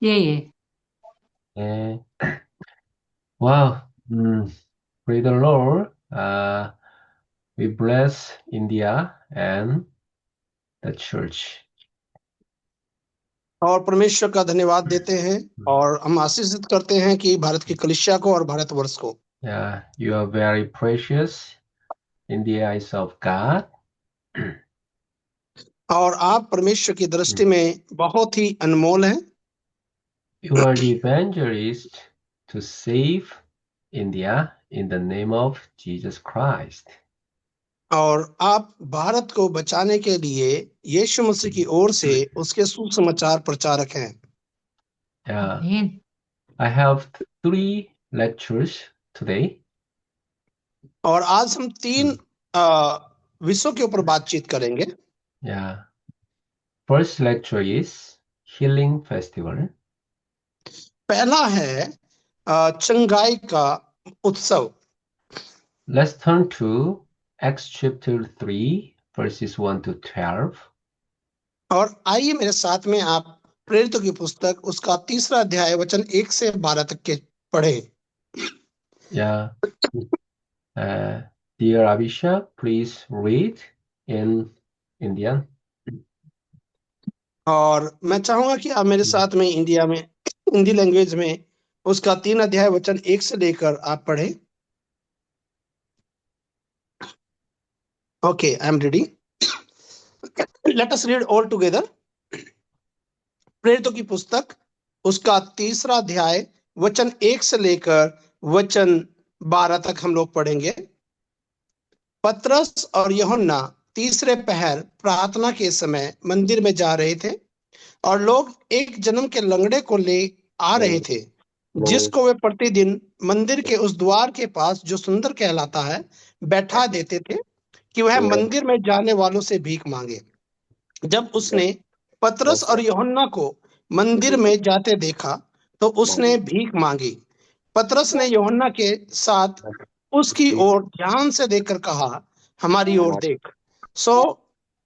예, 예. 예. Wow. Praise the Lord. We bless India and the church. और परमेश्वर का धन्यवाद देते हैं और हम आशीषित करते हैं कि भारत की कलीसिया को और भारतवर्ष को। Yeah, you are very precious in the eyes of God. और आप परमेश्वर की दृष्टि में बहुत ही अनमोल हैं। You are the evangelist to save India in the name of Jesus Christ. और आप भारत को बचाने के लिए यीशु मसीह की ओर से उसके सुसमाचार प्रचारक हैं। Yeah, 아멘. I have three lectures today. और आज हम तीन विषयों के ऊपर बातचीत करेंगे। Yeah. First lecture is Healing Festival. पहला है चंगाई का उत्सव। Let's turn to Acts chapter 3, verses 1 to 12. और आइए मेरे साथ में आप प्रेरितों की पुस्तक उसका 3 अध्याय वचन 1 से 12 तक के पढ़े। Yeah. Uh, Dear Abisha, please read in Indian. और मैं चाहूंगा कि आप मेरे साथ में इंडिया में हिंदी लैंग्वेज में उसका 3 अध्याय वचन 1 से लेकर आप पढ़े। Okay, I am ready. Let us read all together. प्रेरितों की पुस्तक उसका 3 अध्याय वचन 1 से लेकर वचन 12 तक हम लोग पढ़ेंगे। पतरस और यूहन्ना तीसरे पहर प्रार्थना के समय मंदिर में जा रहे थे और लोग एक जन्म के लंगड़े को ले आ रहे थे, जिसको वे प्रतिदिन मंदिर के उस द्वार के पास जो सुंदर कहलाता है बैठा देते थे कि वह मंदिर में जाने वालों से भीख मांगे। जब उसने पतरस और यूहन्ना को मंदिर में जाते देखा तो उसने भीख मांगी। पतरस ने यूहन्ना के साथ उसकी ओर ध्यान से देखकर कहा, हमारी ओर देख। सो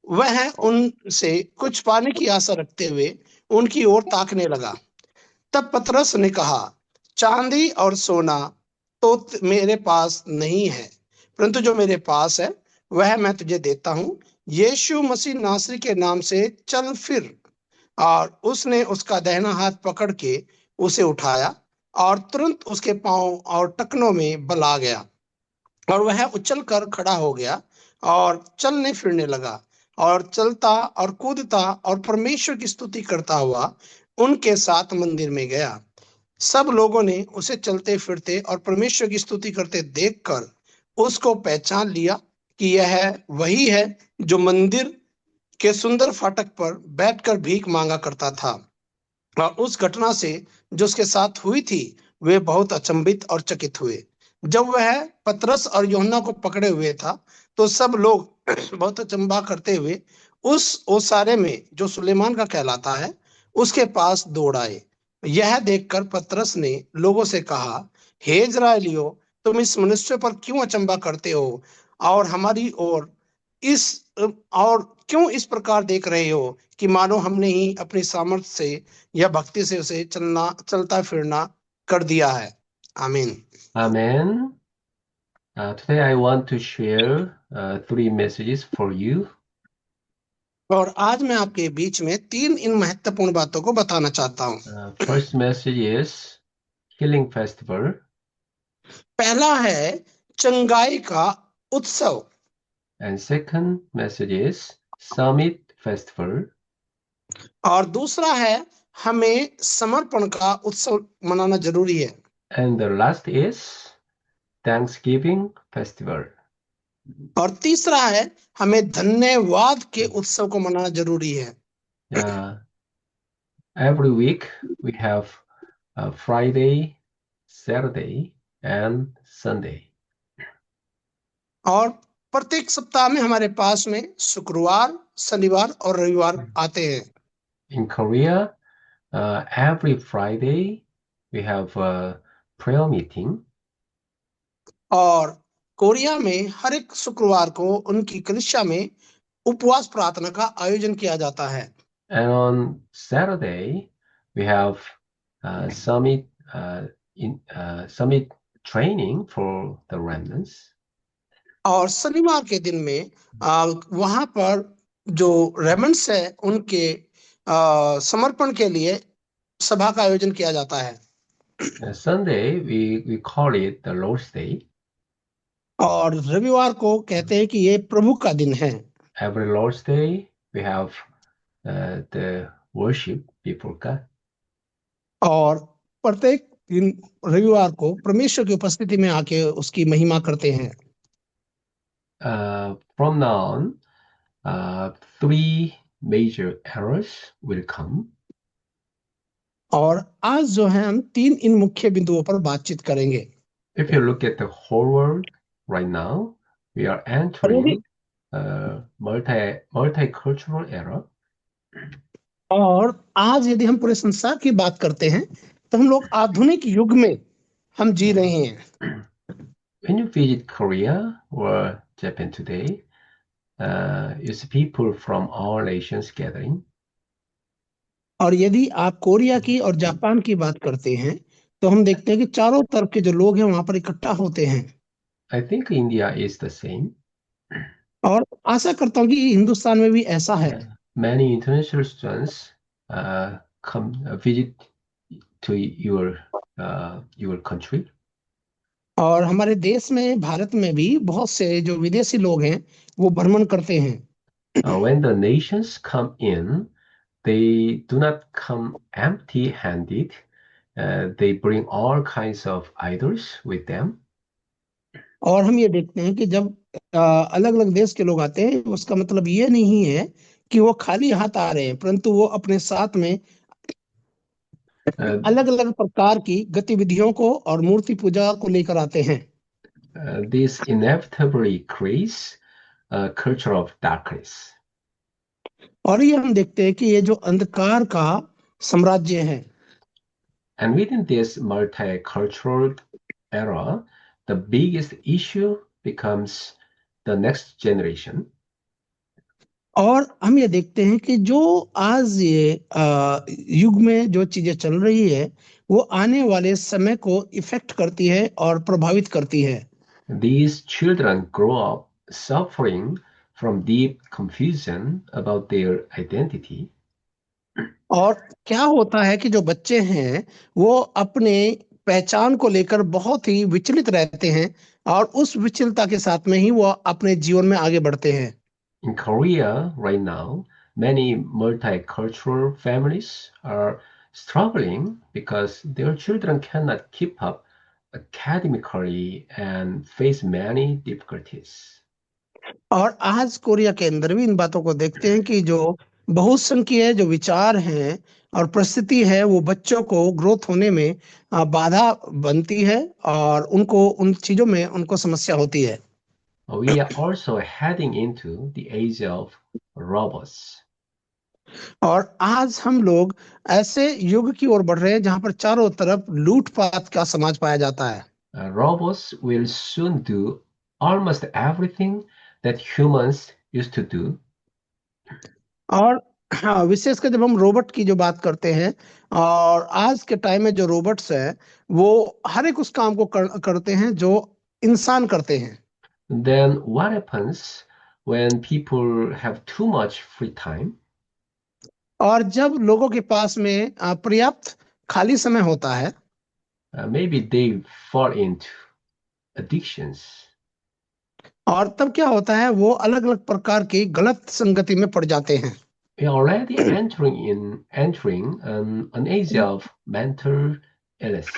वह उनसे कुछ पाने की आशा रखते हुए उनकी ओर ताकने लगा। तब पतरस ने कहा, चांदी और सोना तो मेरे पास नहीं है, परंतु जो मेरे पास है वह मैं तुझे देता हूँ। यीशु मसीह नासरी के नाम से चल फिर। और उसने उसका दाहिना हाथ पकड़ के उसे उठाया और तुरंत उसके पांव और टखनों में बल आ गया और वह उछल कर खड़ा हो गया और चलने फिरने लगा और चलता और कूदता और परमेश्वर की स्तुति करता हुआ उनके साथ मंदिर में गया। सब लोगों ने उसे चलते फिरते और परमेश्वर की स्तुति करते देखकर उसको पहचान लिया कि यह वही है जो मंदिर के सुंदर फाटक पर बैठकर भीख मांगा करता था। और उस घटना से जो उसके साथ हुई थी वे बहुत अचंभित और चकित हुए। जब वह पतरस और यूहन्ना को पकड़े हुए था तो सब लोग बहुत अचंभा करते हुए उस ओसारे में जो सुलेमान का कहलाता है उसके पास दौड़ आए। यह देखकर पतरस ने लोगों से कहा, हे इस्राएलियों, तुम इस मनुष्य पर क्यों अचंभा करते हो और हमारी ओर इस और क्यों इस प्रकार देख रहे हो कि मानो हमने ही अपनी सामर्थ्य से या भक्ति से उसे चलता फिरना कर दिया है। आमीन। Amen. Today I want to share three messages for you. और आज मैं आपके बीच में 3 इन महत्वपूर्ण बातों को बताना चाहता हूँ। First message is Healing Festival. पहला है चंगाई का उत्सव And second message is Summit Festival. और दूसरा है हमें समर्पण का उत्सव मनाना जरूरी है। And the last is Thanksgiving Festival. और तीसरा है हमें धन्यवाद के उत्सव को मनाना जरूरी है। Every week we have Friday, Saturday, and Sunday. और प्रत्येक सप्ताह में हमारे पास में शुक्रवार, शनिवार और रविवार आते हैं। In Korea, every Friday we have a prayer meeting. और कोरिया में हर एक शुक्रवार को उनकी कलीसिया में उपवास प्रार्थना का आयोजन किया जाता है। And on Saturday we have summit summit training for the remnants. और शनिवार के दिन में वहां पर जो रेमंड्स है उनके समर्पण के लिए सभा का आयोजन किया जाता है। Sunday, we call it the Lord's Day. और रविवार को कहते हैं कि ये प्रभु का दिन है। Every Lord's Day, we have the worship before God. और प्रत्येक दिन रविवार को परमेश्वर की उपस्थिति में आके उसकी महिमा करते हैं। From now on, three major errors will come. और आज जो है हम तीन इन मुख्य बिंदुओं पर बातचीत करेंगे। If you look at the whole world right now, we are entering a multicultural era. और आज यदि हम पूरे संसार की बात करते हैं तो हम लोग आधुनिक युग में हम जी रहे हैं। When you visit Korea or Japan today, you see people from all nations gathering. और यदि आप कोरिया की और जापान की बात करते हैं तो हम देखते हैं कि चारों तरफ के जो लोग हैं वहां पर इकट्ठा होते हैं। I think India is the same. और आशा करता हूँ कि हिंदुस्तान में भी ऐसा है। Many international students come visit to your country. और हमारे देश में भारत में भी बहुत से जो विदेशी लोग हैं वो भ्रमण करते हैं। When the nations come in, they do not come empty-handed. They bring all kinds of idols with them. और हम ये देखते हैं कि जब अलग अलग देश के लोग आते हैं उसका मतलब ये नहीं है कि वो खाली हाथ आ रहे हैं, परंतु वो अपने साथ में Uh, अलग अलग प्रकार की गतिविधियों को और मूर्ति पूजा को लेकर आते हैं। this inevitably creates a culture of darkness. और ये हम देखते हैं कि ये जो अंधकार का साम्राज्य है, And within this multicultural era, the biggest issue becomes the next generation. और हम ये देखते हैं कि जो आज ये युग में जो चीजें चल रही है वो आने वाले समय को इफेक्ट करती है और प्रभावित करती है। These children grow up suffering from deep confusion about their identity. और क्या होता है कि जो बच्चे हैं वो अपने पहचान को लेकर बहुत ही विचलित रहते हैं और उस विचलता के साथ में ही वो अपने जीवन में आगे बढ़ते हैं। In Korea right now, many multicultural families are struggling because their children cannot keep up academically and face many difficulties. और आज कोरिया के अंदर भी इन बातों को देखते हैं कि जो बहुसंख्यक जो विचार हैं और परिस्थिति है वो बच्चों को ग्रोथ होने में बाधा बनती है और उनको उन चीजों में उनको समस्या होती है। We are also heading into the age of robots. और आज हम लोग ऐसे युग की ओर बढ़ रहे हैं जहां पर चारों तरफ लूटपाट का समाज पाया जाता है। Robots will soon do almost everything that humans used to do. और हाँ, विशेषकर जब हम रोबोट की जो बात करते हैं और आज के टाइम में जो रोबोट्स हैं वो हर एक उस काम को करते हैं जो इंसान करते हैं। Then what happens when people have too much free time? और जब लोगों के पास में पर्याप्त खाली समय होता है Maybe they fall into addictions. और तब क्या होता है वो अलग अलग प्रकार की गलत संगति में पड़ जाते हैं। We are already entering an age of mental illness.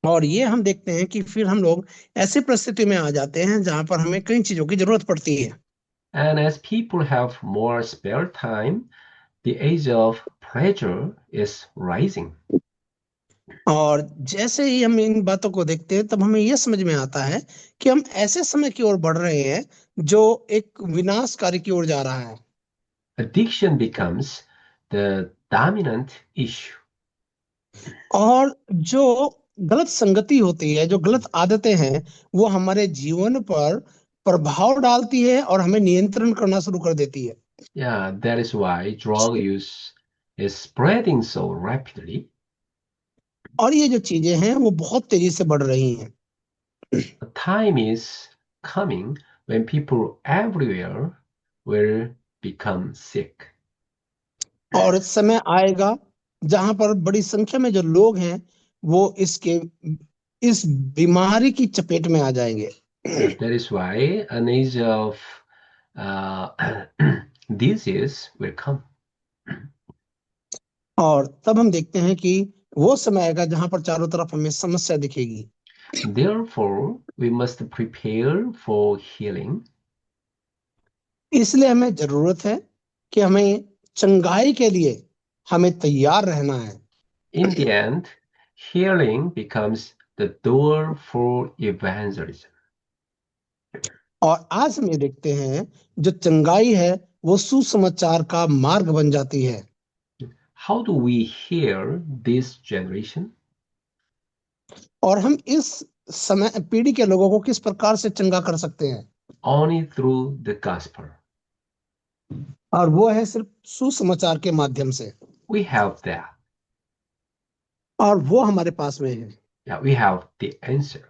और ये हम देखते हैं कि फिर हम लोग ऐसी परिस्थिति में आ जाते हैं जहां पर हमें कई चीजों की जरूरत पड़ती है। And as people have more spare time, the age of pleasure is rising. और जैसे ही हम इन बातों को देखते हैं तब हमें यह समझ में आता है कि हम ऐसे समय की ओर बढ़ रहे हैं जो एक विनाशकारी की ओर जा रहा है। Addiction becomes the dominant issue. और जो गलत संगति होती है, जो गलत आदतें हैं, वो हमारे जीवन पर प्रभाव डालती है और हमें नियंत्रण करना शुरू कर देती है। Yeah, that is why drug use is spreading so rapidly. और ये जो चीजें हैं वो बहुत तेजी से बढ़ रही हैं। A time is coming when people everywhere will become sick. और समय आएगा जहां पर बड़ी संख्या में जो लोग हैं वो इस बीमारी की चपेट में आ जाएंगे। That is why an age of uh, disease will come. और तब हम देखते हैं कि वो समय आएगा जहां पर चारों तरफ हमें समस्या दिखेगी। Therefore, we must prepare for healing. इसलिए हमें जरूरत है कि हमें चंगाई के लिए हमें तैयार रहना है। In the end, healing becomes the door for evangelism. और आज हम ये देखते हैं जो चंगाई है वो सुसमाचार का मार्ग बन जाती है। How do we hear this generation? और हम इस समय पीढ़ी के लोगों को किस प्रकार से चंगा कर सकते हैं? Only through the gospel. और वो है सिर्फ सुसमाचार के माध्यम से। We have that. और वो हमारे पास में है। Yeah, we have the answer.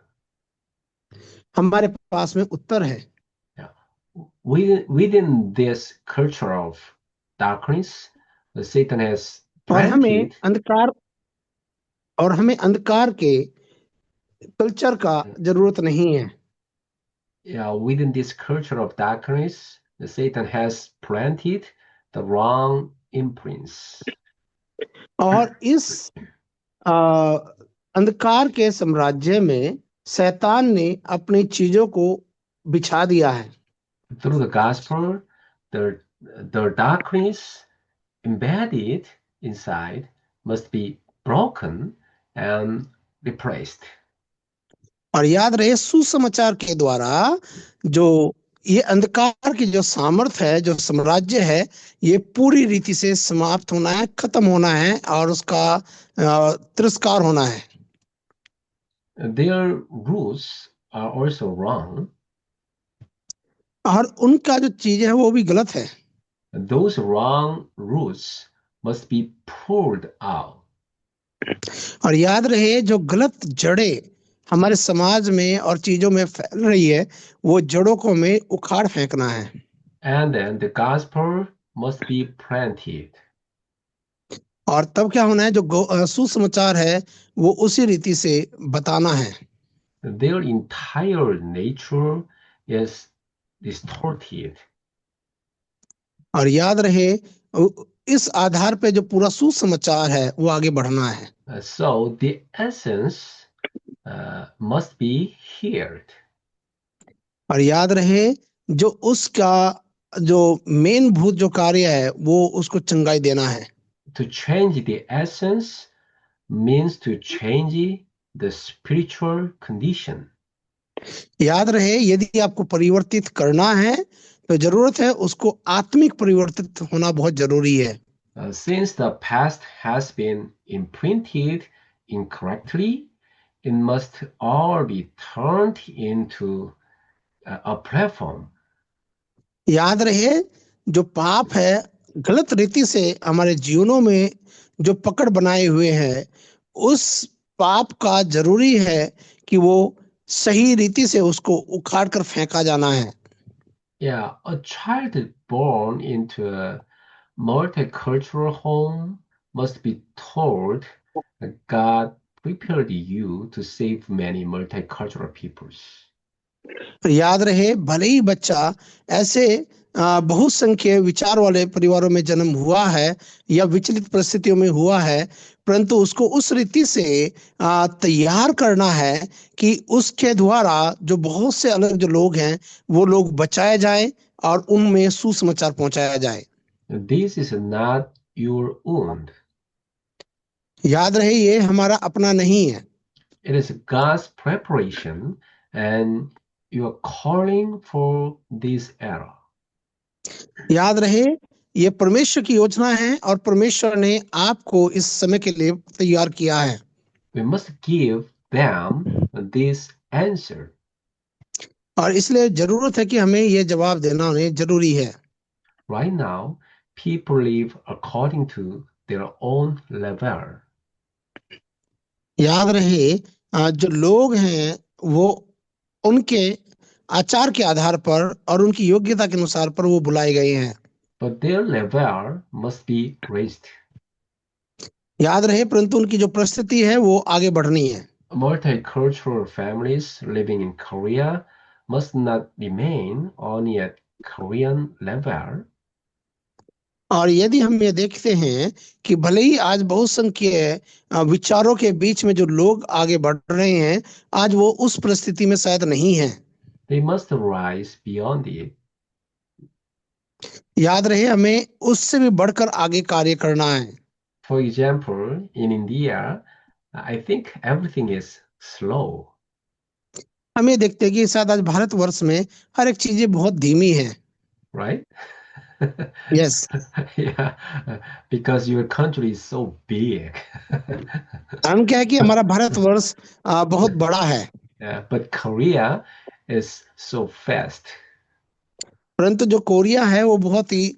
हमारे पास में उत्तर है। Yeah. Within this culture of darkness, Satan has और planted हमें अंधकार के कल्चर का जरूरत नहीं है। within this culture of darkness, Satan has planted the wrong imprints. और इस आ, अंधकार के साम्राज्य में शैतान ने अपनी चीजों को बिछा दिया है। Through the gospel, the darkness embedded inside must be broken and replaced. और याद रहे सुसमाचार के द्वारा जो ये अंधकार की जो सामर्थ है, जो साम्राज्य है, ये पूरी रीति से समाप्त होना है, खत्म होना है और उसका तिरस्कार होना है। Their rules are also wrong. और उनका जो चीज है वो भी गलत है। Those wrong roots must be pulled out. और याद रहे जो गलत जड़ें हमारे समाज में और चीजों में फैल रही है वो जड़ों को हमें उखाड़ फेंकना है। And then the gospel must be planted. और तब क्या होना है, जो सुसमाचार है वो उसी रीति से बताना है। Their entire nature is distorted. और याद रहे इस आधार पे जो पूरा सुसमाचार है वो आगे बढ़ना है। So the essence must be heard. और याद रहे जो उसका जो मेन भूत जो कार्य है वो उसको चंगाई देना है। To change the essence means to change the spiritual condition. याद रहे यदि आपको परिवर्तित करना है तो जरूरत है उसको आत्मिक परिवर्तित होना बहुत जरूरी है। Since the past has been imprinted incorrectly, it must all be turned into a platform. याद रहे जो पाप है गलत रीति से हमारे जीवनों में जो पकड़ बनाए हुए हैं उस पाप का जरूरी है कि वो सही रीति से उसको उखाड़ कर फेंका जाना है। Yeah, a child born into a multicultural home must be told that God prepared you to save many multicultural peoples. याद रहे भले ही बच्चा ऐसे बहुसंख्य विचार वाले परिवारों में जन्म हुआ है या विचलित परिस्थितियों में हुआ है, परंतु उसको उस रीति से तैयार करना है कि उसके द्वारा जो बहुत से अलग जो लोग हैं वो लोग बचाए जाएं और उनमें सुसमाचार पहुंचाया जाए। This is not your own. याद रहे ये हमारा अपना नहीं है। It is God's preparation and your calling for this era. याद रहे ये परमेश्वर की योजना है और परमेश्वर ने आपको इस समय के लिए तैयार किया है। We must give them this answer. और इसलिए जरूरत है कि हमें ये जवाब देना उन्हें जरूरी है। Right now, people live according to their own level. याद रहे जो लोग हैं वो उनके आचार के आधार पर और उनकी योग्यता के अनुसार पर वो बुलाए गए हैं। But their level must be raised. याद रहे परंतु उनकी जो परिस्थिति है वो आगे बढ़नी है। Multicultural families living in Korea must not remain only at Korean level. और यदि हम ये देखते हैं कि भले ही आज बहुसंख्य विचारों के बीच में जो लोग आगे बढ़ रहे हैं, आज वो उस परिस्थिति में शायद नहीं है। They must rise beyond it. याद रहे हमें उससे भी बढ़कर आगे कार्य करना है। For example, in India, I think everything is slow, हम ये देखते हैं कि शायद आज भारतवर्ष में हर एक चीजें बहुत धीमी है। right? Yes. Yeah, because your country is so big. हम क्या है कि हमारा भारतवर्ष बहुत बड़ा है, Yeah, but Korea is so fast. परंतु जो कोरिया है वो बहुत ही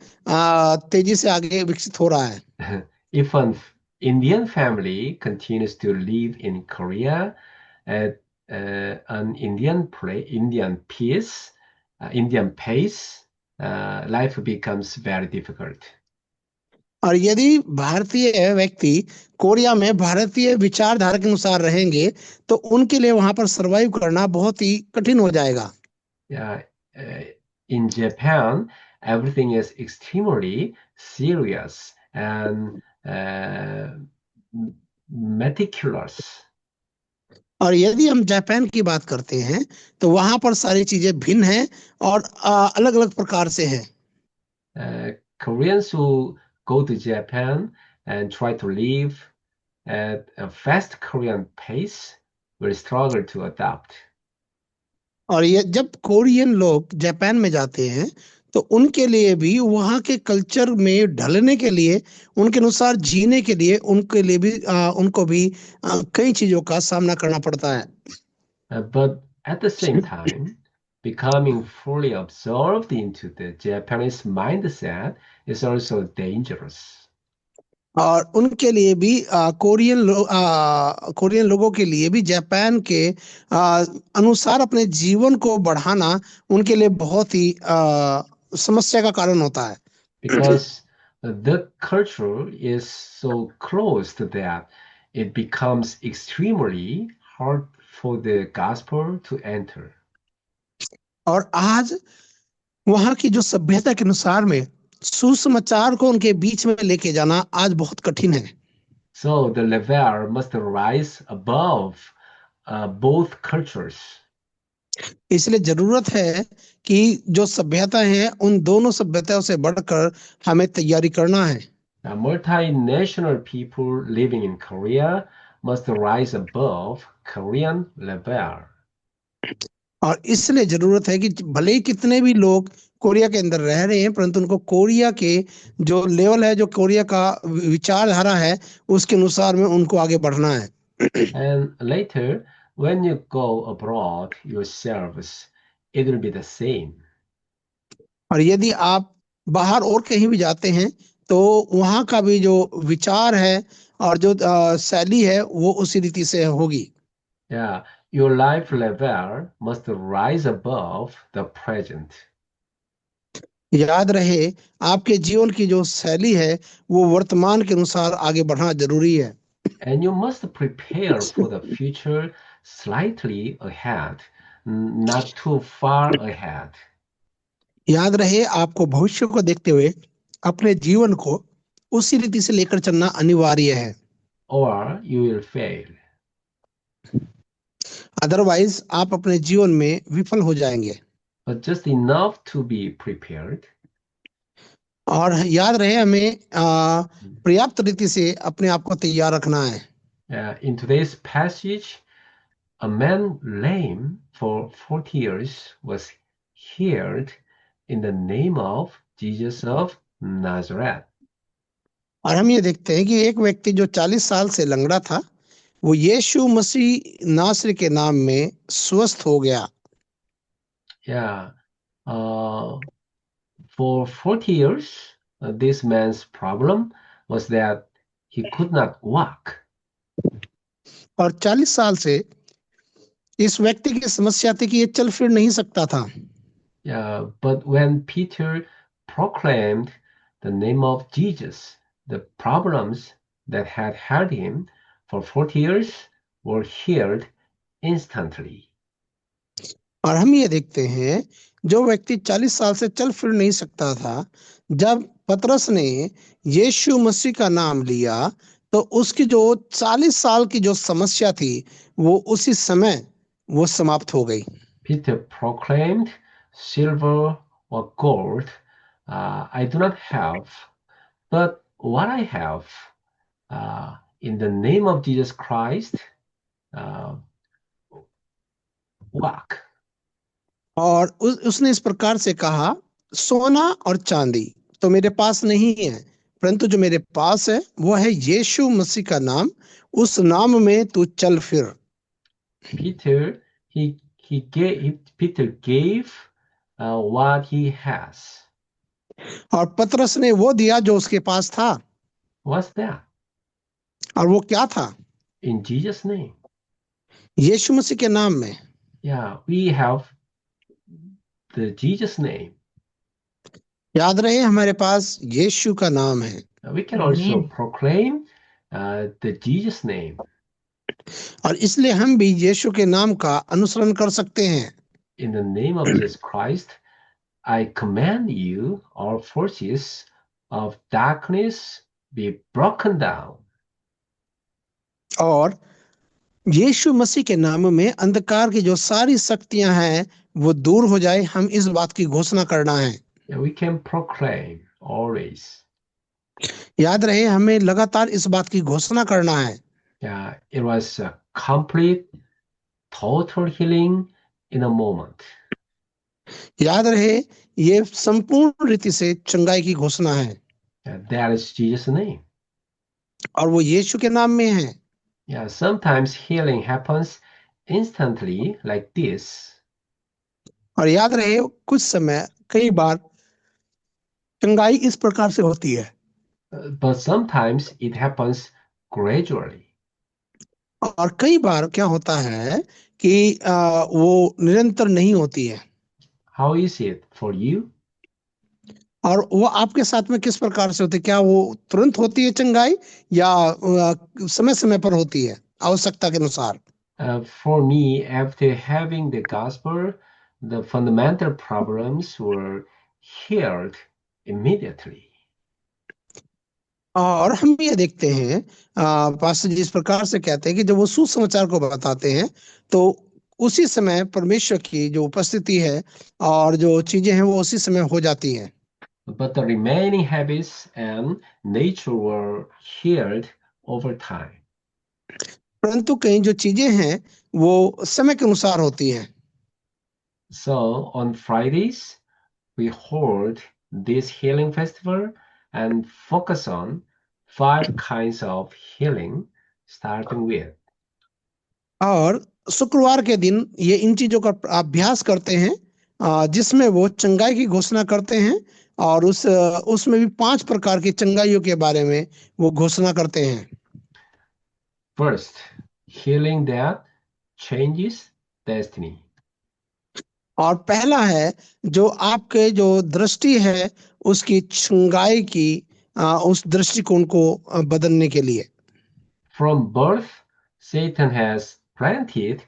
तेजी से आगे विकसित हो रहा है। If an Indian family continues to live in Korea at an Indian Indian pace, life becomes very difficult. और यदि भारतीय व्यक्ति कोरिया में भारतीय विचारधारा के अनुसार रहेंगे तो उनके लिए वहां पर सरवाइव करना बहुत ही कठिन हो जाएगा। Yeah, in Japan, everything is extremely serious and meticulous. और यदि हम जापान की बात करते हैं तो वहां पर सारी चीजें भिन्न हैं और अलग अलग प्रकार से हैं। Koreans who go to Japan and try to live at a fast Korean pace will struggle to adapt. और ये जब कोरियन लोग जापान में जाते हैं तो उनके लिए भी वहाँ के कल्चर में ढलने के लिए, उनके अनुसार जीने के लिए उनके लिए भी उनको भी कई चीजों का सामना करना पड़ता है। But at the same time, becoming fully absorbed into the Japanese mindset is also dangerous. और उनके लिए भी कोरियन लोगों के लिए भी जापान के अनुसार अपने जीवन को बढ़ाना उनके लिए बहुत ही समस्या का कारण होता है। Because the culture is so close to that it becomes extremely hard for the gospel to enter. और आज वहाँ की जो सभ्यता के अनुसार में सुसमाचार को उनके बीच में लेके जाना आज बहुत कठिन है। So the level must rise above both cultures. इसलिए जरूरत है कि जो सभ्यता है उन दोनों सभ्यताओं से बढ़कर हमें तैयारी करना है। Now, multinational people living in Korea must rise above Korean level. और इसलिए जरूरत है कि भले ही कितने भी लोग कोरिया के अंदर रह रहे हैं परंतु उनको कोरिया के जो लेवल है, जो कोरिया का विचारधारा है, उसके अनुसार में उनको आगे बढ़ना है। And later, when you go abroad yourselves, it will be the same. और यदि आप बाहर और कहीं भी जाते हैं तो वहाँ का भी जो विचार है और जो शैली है वो उसी रीति से होगी। Yeah, your life level must rise above the present. याद रहे आपके जीवन की जो शैली है वो वर्तमान के अनुसार आगे बढ़ना जरूरी है। And you must prepare for the future slightly ahead, not too far ahead, याद रहे आपको भविष्य को देखते हुए अपने जीवन को उसी रीति से लेकर चलना अनिवार्य है। or you will fail. Otherwise आप अपने जीवन में विफल हो जाएंगे। But just enough to be prepared. और याद रहे हमें पर्याप्त रीति से अपने आप को तैयार रखना है। In today's passage, a man lame for 40 years was healed in the name of Jesus of Nazareth. और हम ये देखते हैं कि एक व्यक्ति जो 40 साल से लंगड़ा था वो यीशु मसीह नासरी के नाम में स्वस्थ हो गया। Yeah. For 40 years, this man's problem was that he could not walk. और 40 साल से इस व्यक्ति की समस्या थी कि ये चल फिर नहीं सकता था। But when Peter proclaimed the name of Jesus, the problems that had held him for 40 years were healed instantly. और हम ये देखते हैं, जो व्यक्ति 40 साल से चल फिर नहीं सकता था, जब पतरस ने यीशु मसीह का नाम लिया, तो उसकी जो 40 साल की जो समस्या थी, वो उसी समय वो समाप्त हो गई। Peter proclaimed, silver or gold I do not have, but what I have, in the name of Jesus Christ, uh, walk. और उसने इस प्रकार से कहा, सोना और चांदी तो मेरे पास नहीं है, परंतु जो मेरे पास है वो है यीशु मसीह का नाम, उस नाम में तू चल फिर। Peter, Peter gave what he has. और पतरस ने वो दिया जो उसके पास था। What's that? और वो क्या था? In Jesus' name. यीशु मसीह के नाम में। Yeah, we have the Jesus name. याद रहे, हमारे पास यीशु का नाम है। We can also proclaim the Jesus name. और इसलिए हम भी यीशु के नाम का अनुसरण कर सकते हैं। In the name of Jesus Christ, I command you, all forces of darkness be broken down. और यीशु मसीह के नाम में अंधकार की जो सारी शक्तियां हैं वो दूर हो जाए, हम इस बात की घोषणा करना है। Yeah, we can proclaim always. याद रहे, हमें लगातार इस बात की घोषणा करना है। Yeah, it was a complete, total healing in a moment. याद रहे, ये संपूर्ण रीति से चंगाई की घोषणा है। That is Jesus' name. और वो यीशु के नाम में है। Yeah, sometimes healing happens instantly like this. और याद रहे, कुछ समय कई बार चंगाई इस प्रकार से होती है। But sometimes it happens gradually. और कई बार क्या होता है कि वो निरंतर नहीं होती है। How is it for you? और वो आपके साथ में किस प्रकार से होती है? क्या वो तुरंत होती है चंगाई, या समय समय पर होती है, आवश्यकता के अनुसार? For me, after having the gospel, the fundamental problems were healed immediately. और हम ये देखते हैं, पास्टर जी इस प्रकार से कहते हैं कि जब वो सुसमाचार को बताते हैं, तो उसी समय परमेश्वर की जो उपस्थिति है और जो चीजें हैं वो उसी समय हो जाती हैं। But the remaining habits and nature were healed over time. परंतु कई जो चीजें हैं वो समय के अनुसार होती हैं। So on Fridays, we hold this healing festival and focus on 5 kinds of healing, starting with. और शुक्रवार के दिन ये इन चीजों का अभ्यास करते हैं, जिसमें वो चंगाई की घोषणा करते हैं, और उसमें भी 5 प्रकार की चंगाइयों के बारे में वो घोषणा करते हैं। First, healing that changes destiny. और पहला है, जो आपके जो दृष्टि है उसकी चंगाई की, उस दृष्टिकोण को बदलने के लिए। From birth, Satan has planted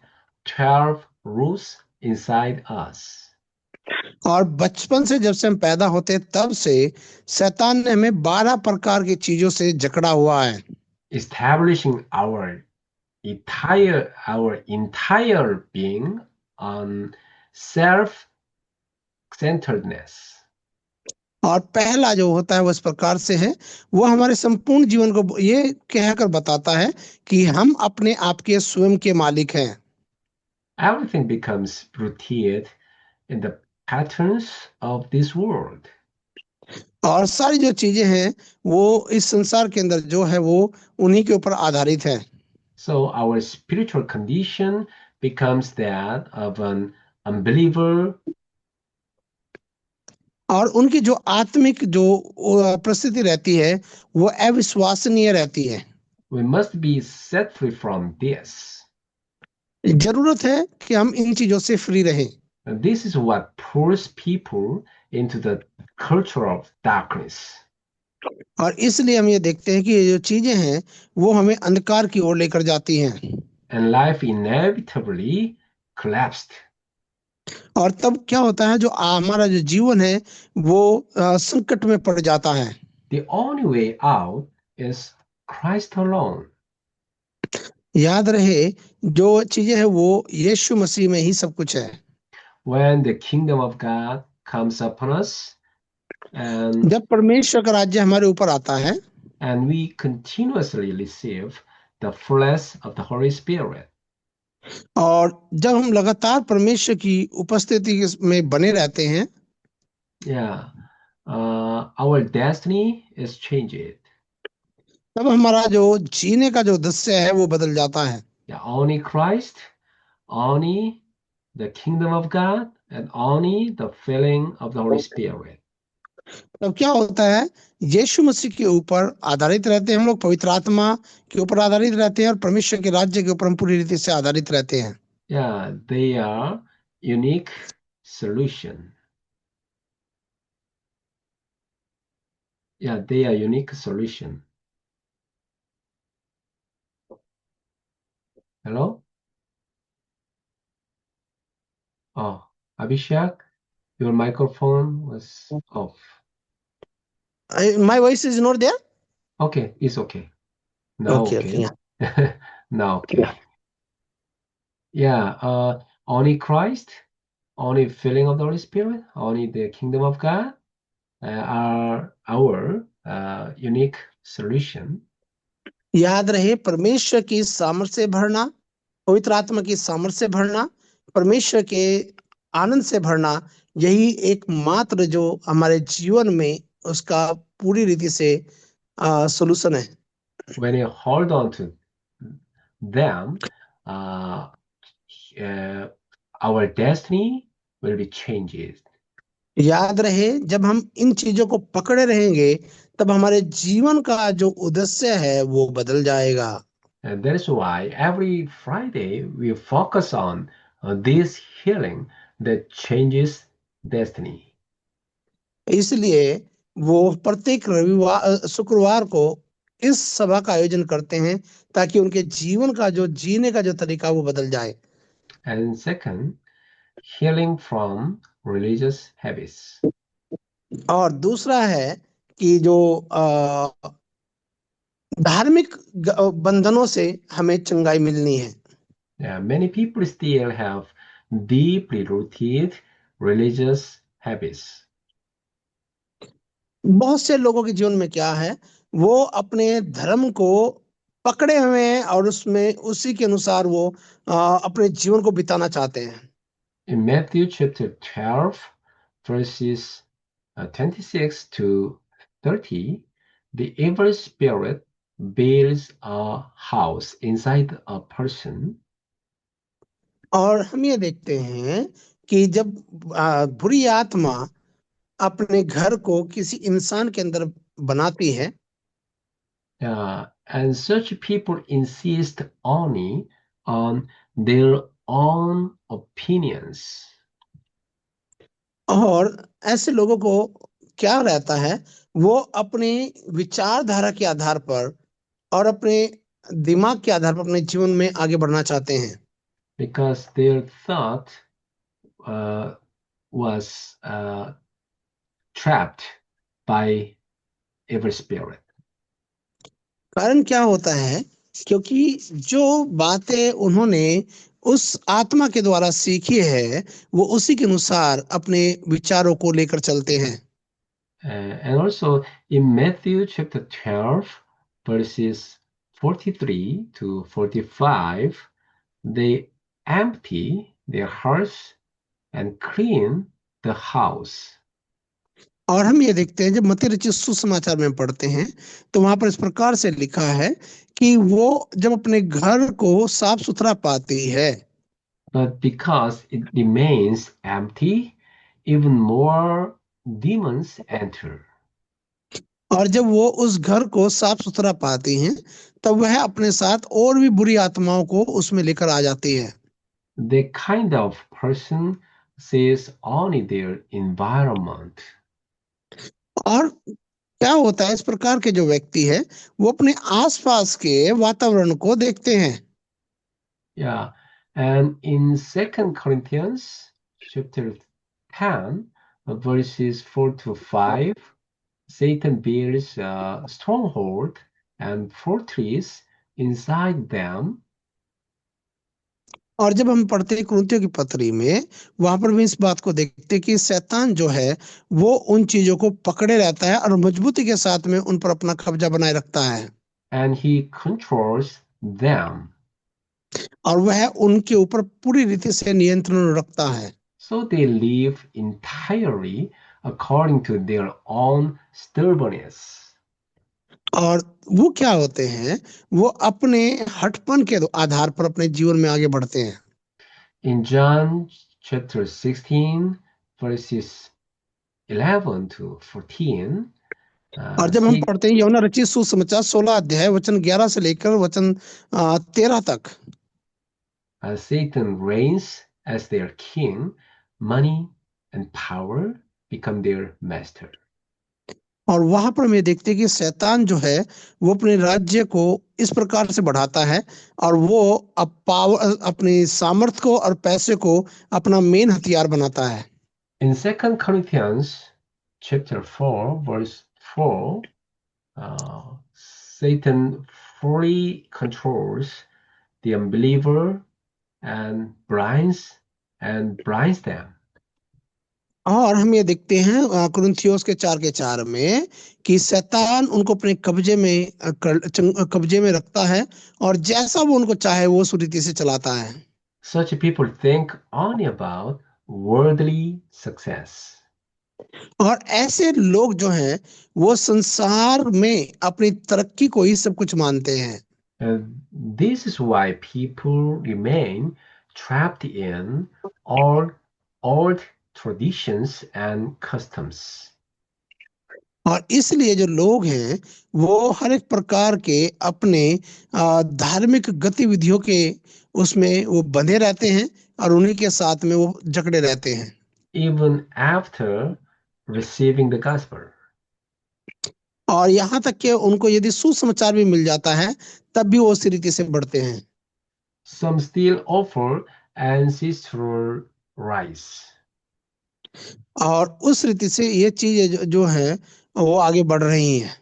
12 rules inside us. और बचपन से, जब से हम पैदा होते हैं, तब से शैतान ने हमें 12 प्रकार की चीजों से जकड़ा हुआ है, Establishing our entire being on self-centeredness. और पहला जो होता है वो इस प्रकार से है, वो हमारे संपूर्ण जीवन को ये कहकर बताता है कि हम अपने आप के स्वयं के मालिक हैं। Everything becomes rooted in the patterns of this world. और सारी जो चीजें हैं वो इस संसार के अंदर जो है वो उन्हीं के ऊपर आधारित है। So our spiritual condition becomes that of an unbeliever और उनकी जो आत्मिक जो परिस्थिति रहती है वो अविश्वसनीय रहती है। We must be set free from this. जरूरत है कि हम इन चीजों से फ्री रहें। And this is what pulls people into the culture of darkness. और इसलिए हम ये देखते हैं कि ये जो चीजें हैं वो हमें अंधकार की ओर लेकर जाती हैं। And life inevitably collapsed. और तब क्या होता है, जो हमारा जो जीवन है वो संकट में पड़ जाता है। The only way out is Christ alone. याद रहे, जो चीजें हैं वो यीशु मसीह में ही सब कुछ है। When the kingdom of God comes upon us and जब परमेश्वर का राज्य हमारे ऊपर आता है we continuously receive the fullness of the Holy Spirit. और जब हम लगातार परमेश्वर की उपस्थिति में बने रहते हैं, Yeah, our destiny is changed. तब हमारा जो जीने का जो दृश्य है वो बदल जाता है। Yeah, only Christ, only the kingdom of God, and only the filling of the Holy Spirit. तब क्या होता है, यीशु मसीह के ऊपर आधारित रहते हैं हम लोग, पवित्र आत्मा के ऊपर आधारित रहते हैं और परमेश्वर के राज्य के ऊपर हम पूरी रीति से आधारित रहते हैं। Yeah, they are unique solution. Yeah, they are unique solution. Hello? Oh, Abhishek, your microphone was off. My voice is not there. Okay, it's okay. Now Okay, okay. yeah. Now okay. Yeah, only Christ, only filling of the Holy Spirit, only the kingdom of God are our unique solution. याद रहे, परमेश्वर की सामर्थ से भरना, पवित्र आत्मा की सामर्थ से भरना, परमेश्वर के आनंद से भरना, यही एकमात्र जो हमारे जीवन में उसका पूरी रीति से सॉल्यूशन है। When you hold on to them, uh, uh, our destiny will be changed. याद रहे, जब हम इन चीजों को पकड़े रहेंगे तब हमारे जीवन का जो उद्देश्य है वो बदल जाएगा। And that is why every Friday we focus on this healing that changes destiny. इसलिए वो प्रत्येक रविवार शुक्रवार को इस सभा का आयोजन करते हैं ताकि उनके जीवन का जो जीने का जो तरीका वो बदल जाए। And second, healing from religious habits. और दूसरा है कि जो धार्मिक बंधनों से हमें चंगाई मिलनी है। Yeah, many people still have deeply rooted religious habits. बहुत से लोगों के जीवन में क्या है, वो अपने धर्म को पकड़े हुए हैं और उसमें उसी के अनुसार वो अपने जीवन को बिताना चाहते हैं। In Matthew chapter 12, verses 26 to 30, the evil spirit builds a house inside a person. और हम ये देखते हैं कि जब बुरी आत्मा अपने घर को किसी इंसान के अंदर बनाती है, And such people insist only on their own opinions. और ऐसे लोगों को क्या रहता है, वो अपने विचारधारा के आधार पर और अपने दिमाग के आधार पर अपने जीवन में आगे बढ़ना चाहते हैं। Because their thought was trapped by evil spirit. कारण क्या होता है, क्योंकि जो बातें उन्होंने उस आत्मा के द्वारा सीखी है वो उसी के अनुसार अपने विचारों को लेकर चलते हैं। And also in Matthew chapter 12, verses 43 to 45, they empty their hearts and clean the house. और हम ये देखते हैं, जब मत्ती रचित सुसमाचार में पढ़ते हैं तो वहां पर इस प्रकार से लिखा है कि वो जब अपने घर को साफ सुथरा पाती है, But because it remains empty, even more demons enter. और जब वो उस घर को साफ सुथरा पाती हैं, तब वह अपने साथ और भी बुरी आत्माओं को उसमें लेकर आ जाती है। The kind of person sees only their environment. और क्या होता है, इस प्रकार के जो व्यक्ति है वो अपने आसपास के वातावरण को देखते हैं। Yeah. And in Second Corinthians chapter 10, verses 4 to 5, Satan builds a stronghold and fortress inside them. और जब हम पढ़ते हैं कुरिन्थियों की पत्री में, वहां पर भी इस बात को देखते हैं कि शैतान जो है वो उन चीजों को पकड़े रहता है और मजबूती के साथ में उन पर अपना कब्जा बनाए रखता है। And he controls them. और वह उनके ऊपर पूरी रीति से नियंत्रण रखता है। So they live entirely according to their own stubbornness. और वो क्या होते हैं, वो अपने हठपन के आधार पर अपने जीवन में आगे बढ़ते हैं। In John chapter 16, verses 11 to 14, और जब हम पढ़ते हैं यूहन्ना रचित सुसमाचार 16 अध्याय वचन 11 से लेकर वचन 13 तक, Satan reigns as their king, money and power become their master. और वहां पर हम ये देखते हैं कि शैतान जो है वो अपने राज्य को इस प्रकार से बढ़ाता है और वो अपनी सामर्थ्य को और पैसे को अपना मेन हथियार बनाता है। In Second Corinthians chapter 4, verse 4, Satan fully controls the unbeliever and blinds them. और हम ये देखते हैं कुरिन्थियोस के 4 के 4 में कि शैतान उनको अपने कब्जे में रखता है और जैसा वो उनको चाहे वो उस रीति से चलाता है। Such people think only about worldly success. और ऐसे लोग जो हैं वो संसार में अपनी तरक्की को ही सब कुछ मानते हैं। This is why people remain trapped in old traditions and customs. और इसलिए जो लोग हैं वो हर एक प्रकार के अपने धार्मिक गतिविधियों के उसमें वो बंधे रहते हैं और उन्हीं के साथ में वो जकड़े रहते हैं। Even after receiving the gospel. और यहाँ तक कि उनको यदि सुसमाचार भी मिल जाता है तब भी वो उसी रीति से बढ़ते हैं। Some still offer ancestral rites. और उस रीति से ये चीजें जो है वो आगे बढ़ रही हैं।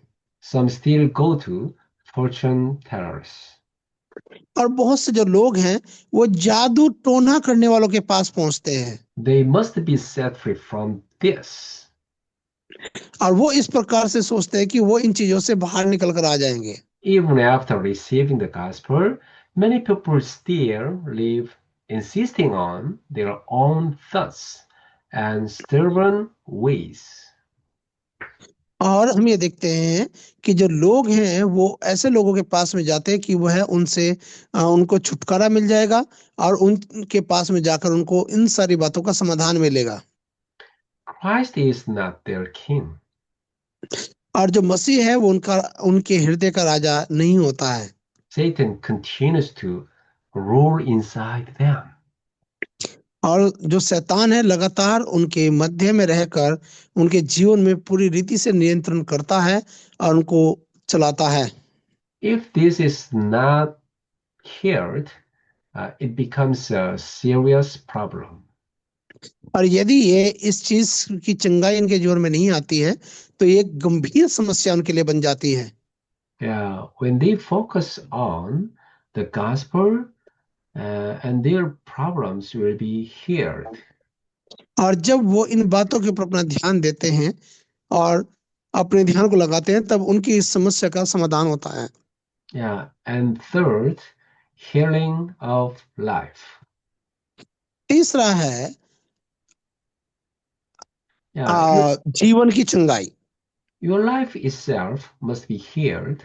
Some still go to fortune tellers. और बहुत से जो लोग हैं वो जादू टोना करने वालों के पास पहुंचते हैं। They must be set free from this. और वो इस प्रकार से सोचते हैं कि वो इन चीजों से बाहर निकल कर आ जाएंगे। Even after receiving the gospel, many people still live insisting on their own thoughts and stubborn ways. और हम ये देखते हैं कि जो लोग हैं वो ऐसे लोगों के पास में जाते हैं कि वह उनसे उनको छुटकारा मिल जाएगा और उनके पास में जाकर उनको इन सारी बातों का समाधान मिलेगा। Christ is not their king. और जो मसीह है वो उनके हृदय का राजा नहीं होता है। Satan continues to rule inside them. और जो शैतान है लगातार उनके मध्य में रहकर उनके जीवन में पूरी रीति से नियंत्रण करता है और उनको चलाता है। If this is not heard, it becomes a serious problem. और यदि ये इस चीज की चंगाई इनके जीवन में नहीं आती है तो ये गंभीर समस्या उनके लिए बन जाती है। When they focus on the gospel, and their problems will be heard. और जब वो इन बातों के ऊपर अपना ध्यान देते हैं और अपने ध्यान को लगाते हैं तब उनकी इस समस्या का समाधान होता है। And third, healing of life. तीसरा है Yeah, जीवन की चंगाई। your life itself must be healed.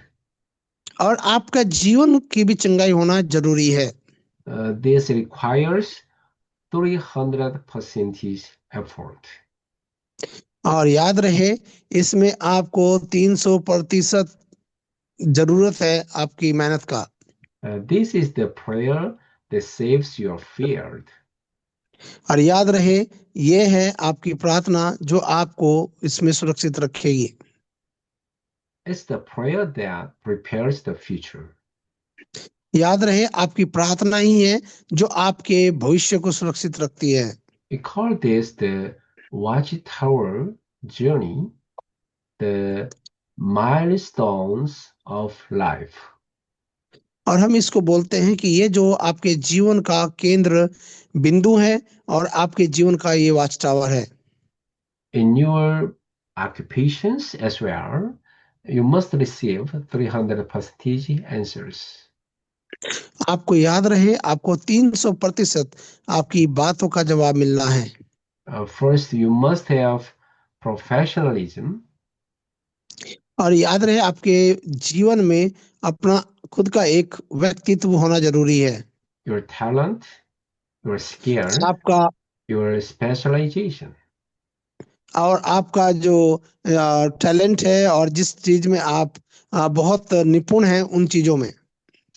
और आपका जीवन की भी चंगाई होना जरूरी है। This requires 300% effort. और याद रहे, इसमें आपको 300% जरूरत है आपकी मेहनत का। This is the prayer that saves your field. और याद रहे, ये है आपकी प्रार्थना जो आपको इसमें सुरक्षित रखेगी। It's the prayer that prepares the future. याद रहे, आपकी प्रार्थना ही है जो आपके भविष्य को सुरक्षित रखती है। We call this the Watchtower journey, the milestones of life. और हम इसको बोलते हैं कि ये जो आपके जीवन का केंद्र बिंदु है और आपके जीवन का ये वाच टावर है। In your occupations as well, you must receive 300% answers. आपको याद रहे, आपको 300% आपकी बातों का जवाब मिलना है। First, you must have professionalism, और याद रहे, आपके जीवन में अपना खुद का एक व्यक्तित्व होना जरूरी है। your talent, your skill, आपका your specialization. और आपका जो टैलेंट है और जिस चीज में आप बहुत निपुण हैं उन चीजों में।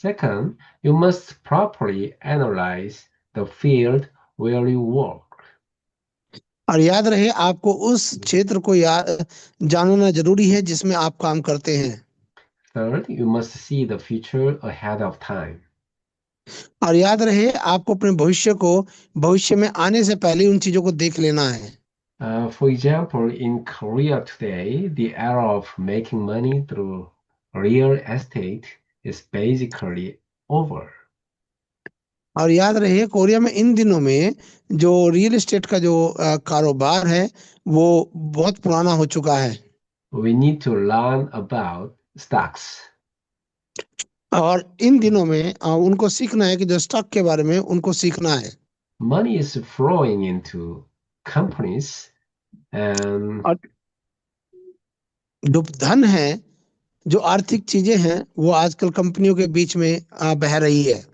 Second, you must properly analyze the field where you work. और याद रहे, आपको उस क्षेत्र को जानना जरूरी है जिसमें आप काम करते हैं। Third, you must see the future ahead of time. और याद रहे, आपको अपने भविष्य को भविष्य में आने से पहले उन चीजों को देख लेना है। For example, in Korea today, the era of making money through real estate is basically over. और याद रहे, कोरिया में इन दिनों में जो रियल एस्टेट का जो कारोबार है वो बहुत पुराना हो चुका है। We need to learn about stocks. और इन दिनों में उनको सीखना है कि जो स्टॉक के बारे में उनको सीखना है। Money is flowing into companies, and और जो धन है, जो आर्थिक चीजें हैं वो आजकल कंपनियों के बीच में बह रही है।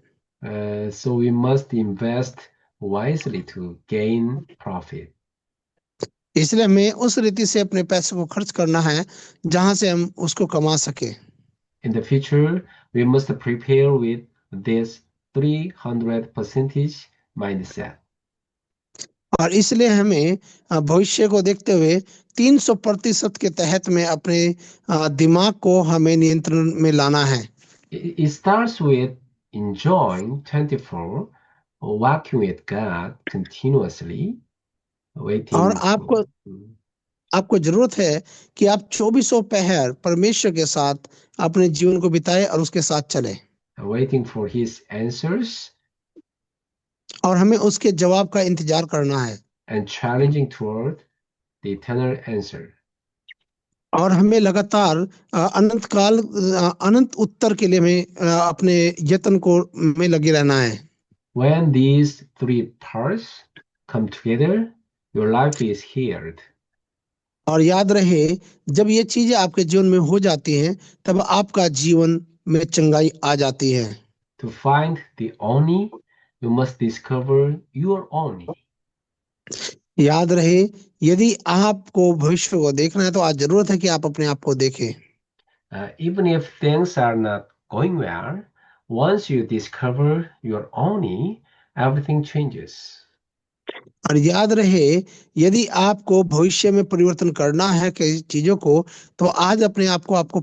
so we must invest wisely to gain profit. इसलिए हमें उस रीति से अपने पैसे को खर्च करना है जहां से हम उसको कमा सके। In the future, we must prepare with this 300% mindset. और इसलिए हमें भविष्य को देखते हुए 300% के तहत में अपने दिमाग को हमें नियंत्रण में लाना है। It starts with enjoying 24, walking with God continuously, और waiting आपको आपको जरूरत है कि आप 24 पहर परमेश्वर के साथ अपने जीवन को बिताए और उसके साथ चले। waiting for His answers और हमें उसके जवाब का इंतजार करना है। and challenging toward the eternal answer. और हमें लगातार अनंत काल अनंत उत्तर के लिए हमें अपने यत्न को में लगे रहना है। When these three parts come together, your life is healed. और याद रहे, जब ये चीजें आपके जीवन में हो जाती हैं तब आपका जीवन में चंगाई आ जाती है। To find the Oni, you must discover your Oni. याद रहे, यदि आपको भविष्य को देखना है तो आज जरूरत है कि आप अपने आप को देखें। Even if things are not going well, once you discover your Oni, everything changes. और याद रहे, यदि आपको भविष्य में परिवर्तन करना है किसी चीजों को तो आज अपने आप को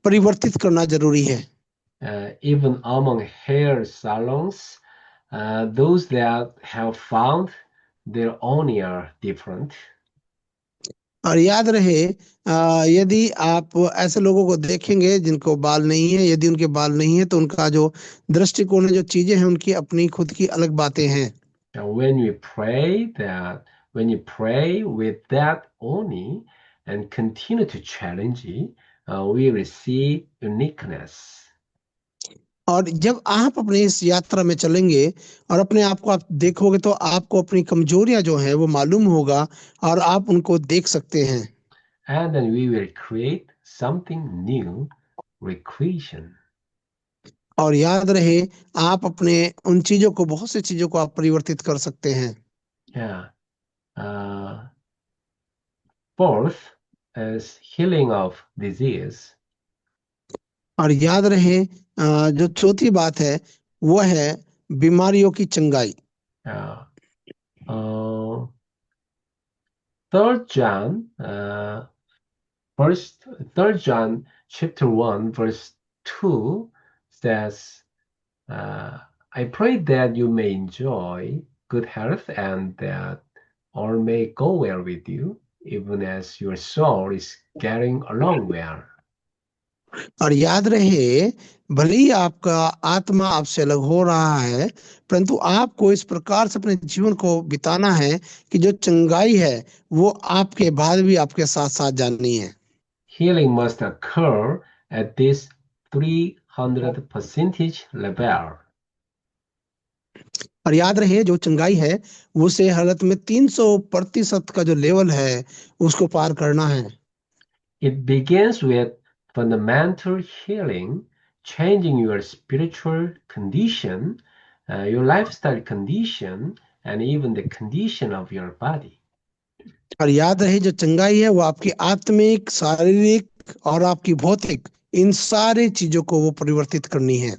परिवर्तित करना जरूरी है। Even among hair salons, those that have found their Oni are different. और याद रहे, यदि आप ऐसे लोगों को देखेंगे जिनको बाल नहीं है, यदि उनके बाल नहीं है तो उनका जो दृष्टिकोण है, जो चीजें हैं उनकी अपनी खुद की अलग बातें हैं। And when you pray with that Oni and continue to challenge it, we receive uniqueness. और जब आप अपनी इस यात्रा में चलेंगे और अपने आप को आप देखोगे तो आपको अपनी कमजोरियां जो हैं वो मालूम होगा और आप उनको देख सकते हैं। And then we will create something new, recreation. और याद रहे, आप अपने उन चीजों को बहुत सी चीजों को आप परिवर्तित कर सकते हैं। Yeah. Uh, Fourth is healing of disease. और याद रहे जो चौथी बात है वो है बीमारियों की चंगाई। Uh, uh, Third John, first, Third John chapter 1 verse 2 says, uh, I pray that you may enjoy good health and that all may go well with you, even as your soul is getting along well. और याद रहे भले ही आपका आत्मा आपसे अलग हो रहा है परंतु आपको इस प्रकार से अपने जीवन को बिताना है कि जो चंगाई है वो आपके बाद भी आपके साथ साथ जानी है। Healing must occur at this 300% level. और याद रहे जो चंगाई है वो से हालत में 300% का जो लेवल है उसको पार करना है। It begins with fundamental healing, changing your spiritual condition, your lifestyle condition, and even the condition of your body. और याद रहे जो चंगाई है वो आपकी आत्मिक शारीरिक और आपकी भौतिक इन सारी चीजों को वो परिवर्तित करनी है।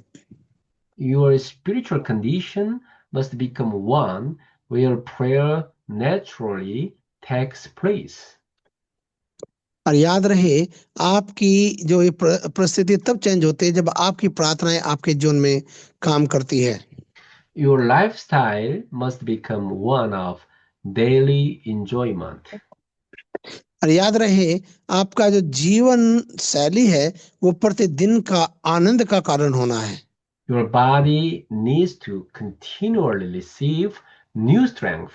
Your spiritual condition must become one where prayer naturally takes place. और याद रहे आपकी जो ये परिस्थिति तब चेंज होती है जब आपकी प्रार्थनाएं आपके जीवन में काम करती है। Your lifestyle must become one of daily enjoyment. और याद रहे आपका जो जीवन शैली है वो प्रतिदिन का आनंद का कारण होना है। Your body needs to continually receive new strength.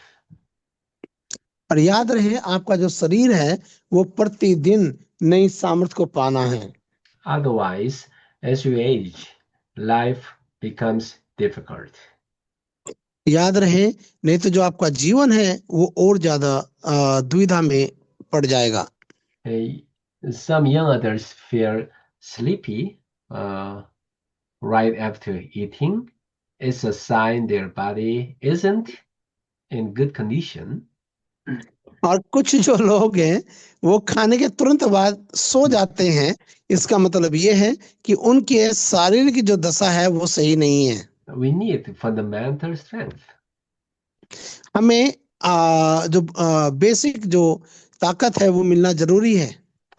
और याद रहे आपका जो शरीर है वो प्रतिदिन नई सामर्थ्य को पाना है। Otherwise, as you age, life becomes difficult. याद रहे नहीं तो जो आपका जीवन है वो और ज्यादा दुविधा में पड़ जाएगा। Uh, some young adults feel sleepy right after eating. It's a sign their body isn't in good condition. और कुछ जो लोग हैं वो खाने के तुरंत बाद सो जाते हैं इसका मतलब ये है कि उनके शारीरिक जो दशा है वो सही नहीं है। We need fundamental strength. हमें जो बेसिक जो ताकत है वो मिलना जरूरी है।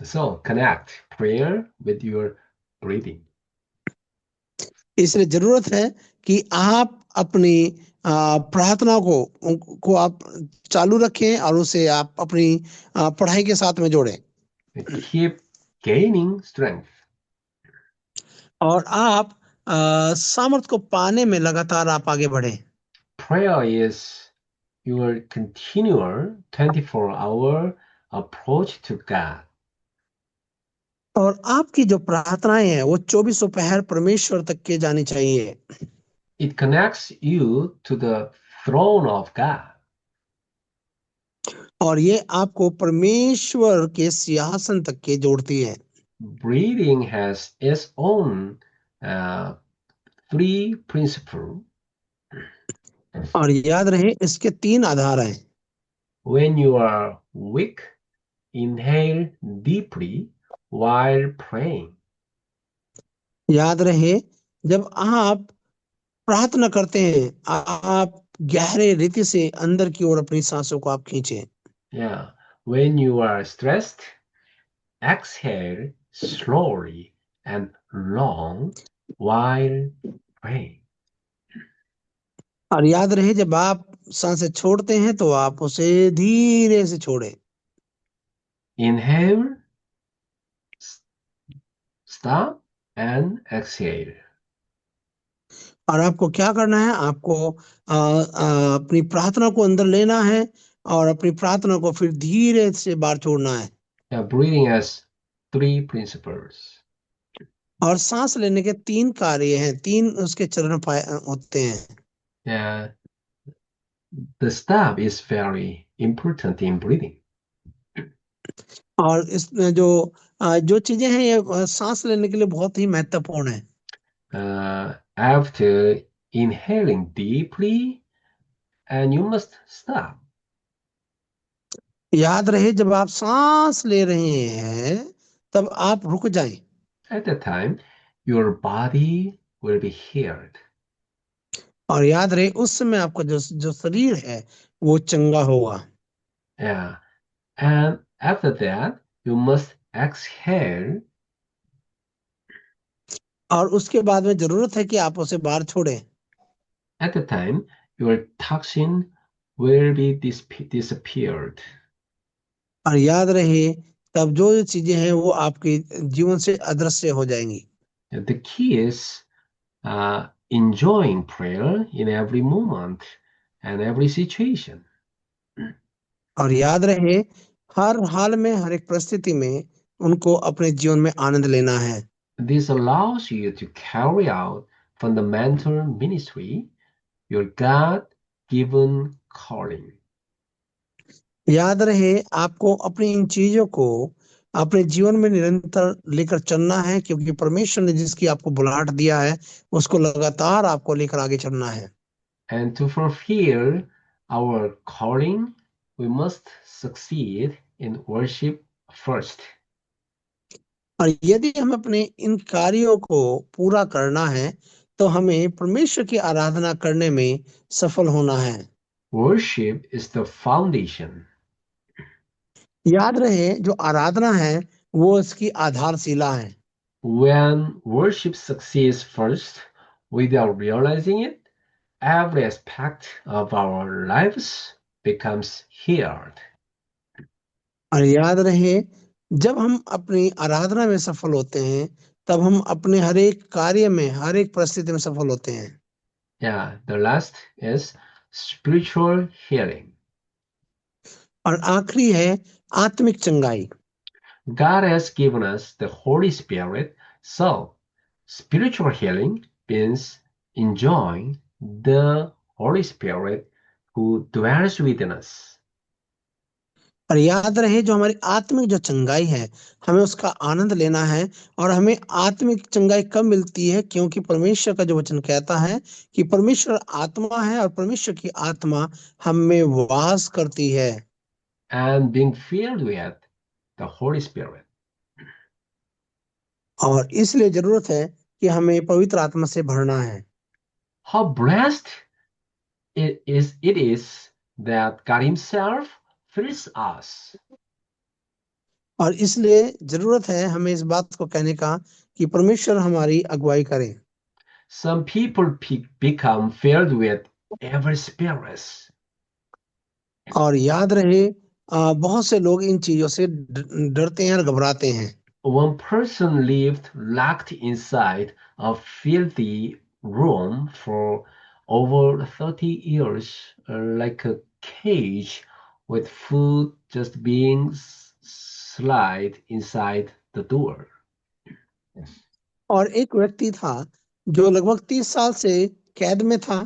So connect prayer with your breathing. इसलिए जरूरत है कि आप अपनी प्रार्थना को आप चालू रखें और उसे आप अपनी पढ़ाई के साथ में जोड़ें Keep gaining strength. और आप सामर्थ्य को पाने में लगातार आप आगे बढ़ें। Prayer is your continual 24-hour approach to God. और आपकी जो प्रार्थनाएं हैं वो 24 पहर परमेश्वर तक के जानी चाहिए। It connects you to the throne of God. और ये आपको परमेश्वर के सिंहासन तक के जोड़ती है। Breathing has its own uh, three principles. और याद रहे इसके 3 आधार हैं। When you are weak, inhale deeply while praying. याद रहे जब आप प्रार्थना करते हैं आप गहरे रीति से अंदर की ओर अपनी सांसों को आप खींचे। Yeah. When you are stressed, exhale slowly and long while praying. और याद रहे जब आप सांसें छोड़ते हैं तो आप उसे धीरे से छोड़ें। Inhale, stop, and exhale. और आपको क्या करना है आपको अपनी प्रार्थना को अंदर लेना है और अपनी प्रार्थना को फिर धीरे से बाहर छोड़ना है। Yeah, breathing has three principles. और सांस लेने के 3 कार्य हैं 3 उसके चरण होते हैं। Yeah, the stop is very important in breathing. और इसमें जो चीजें हैं ये सांस लेने के लिए बहुत ही महत्वपूर्ण है। After inhaling deeply, and you must stop. याद रहे जब आप सांस ले रहे हैं तब आप रुक जाएं। At that time, your body will be healed. और याद रहे उस समय आपका जो जो शरीर है वो चंगा होगा। Yeah. And after that, you must exhale. और उसके बाद में जरूरत है कि आप उसे बाहर छोड़ें। At the time, your toxin will be disappeared. और याद रहे तब जो जो चीजें हैं वो आपके जीवन से अदृश्य हो जाएंगी। The key is enjoying prayer in every moment and every situation. और याद रहे हर हाल में हर एक परिस्थिति में उनको अपने जीवन में आनंद लेना है। This allows you to carry out fundamental ministry, your God-given calling. याद रहे आपको अपनी इन चीजों को अपने जीवन में निरंतर लेकर चलना है क्योंकि परमेश्वर ने जिसकी आपको बुलाहट दिया है उसको लगातार आपको लेकर आगे चलना है। And to fulfill our calling, we must succeed in worship first. और यदि हम अपने इन कार्यों को पूरा करना है तो हमें परमेश्वर की आराधना करने में सफल होना है। Worship is the foundation. याद रहे जो आराधना है वो इसकी आधारशिला है। When worship succeeds first, without realizing it, every aspect of our lives becomes healed. और याद रहे जब हम अपनी आराधना में सफल होते हैं तब हम अपने हर एक कार्य में हर एक परिस्थिति में सफल होते हैं। Yeah, the last is spiritual healing. और आखिरी है आत्मिक चंगाई। God has given us the Holy Spirit, so spiritual healing means enjoying the Holy Spirit who dwells within us. और याद रहे जो हमारी आत्मिक जो चंगाई है हमें उसका आनंद लेना है। और हमें आत्मिक चंगाई कब मिलती है क्योंकि परमेश्वर का जो वचन कहता है कि परमेश्वर आत्मा है और परमेश्वर की आत्मा हम में वास करती है। And being filled with the Holy Spirit. और इसलिए जरूरत है कि हमें पवित्र आत्मा से भरना है। How blessed it is that God Himself fills us. और इसलिए जरूरत है हमें इस बात को कहने का कि परमेश्वर हमारी अगुवाई करे। Some people become filled with every spirit. और याद रहे बहुत से लोग इन चीजों से डरते हैं और घबराते हैं। One person lived locked inside a filthy room for over 30 years, like a cage with food just being slid inside the door. और एक व्यक्ति था जो लगभग 30 साल से कैद में था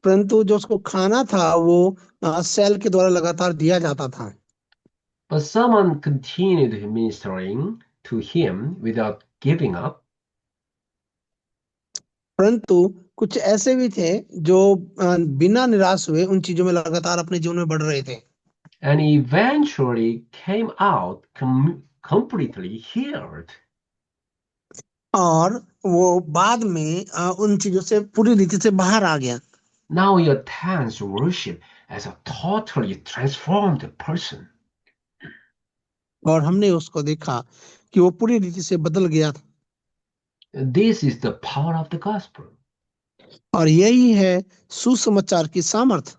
परंतु जो उसको खाना था वो सेल के द्वारा लगातार दिया जाता था। But someone continued ministering to him without giving up. परंतु कुछ ऐसे भी थे जो बिना निराश हुए उन चीजों में लगातार अपने जीवन में बढ़ रहे थे। And eventually came out completely healed. और वो बाद में उन चीजों से पूरी रीति से बाहर आ गया। Now he attends worship as a totally transformed person. और हमने उसको देखा कि वो पूरी रीति से बदल गया था। This is the power of the gospel. और यही है सुसमाचार की सामर्थ।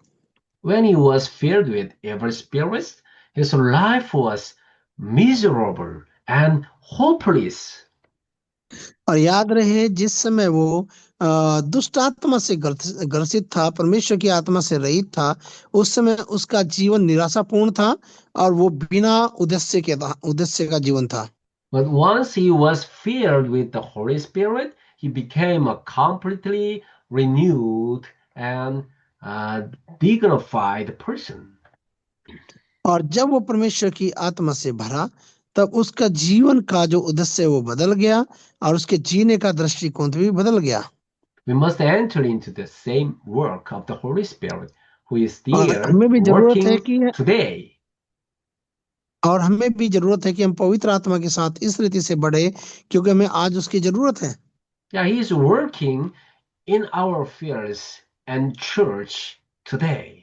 When he was filled with evil spirits, his life was miserable and hopeless. और याद रहे जिस समय वो दुष्ट आत्मा से ग्रसित था परमेश्वर की आत्मा से रहित था उस समय उसका जीवन निराशापूर्ण था और वो बिना उद्देश्य का जीवन था। But once he was filled with the Holy Spirit, he became a completely renewed and uh, dignified person. और जब वो परमेश्वर की आत्मा से भरा तब उसका जीवन का जो उद्देश्य है वो बदल गया और उसके जीने का दृष्टिकोण भी बदल गया। We must enter into the same work of the Holy Spirit, who is और still हमें भी जरूरत है working कि today. और हमें भी जरूरत है कि हम पवित्र आत्मा के साथ इस रीति से बढ़े, क्योंकि हमें आज उसकी जरूरत है। Yeah, He's working in our affairs and church today.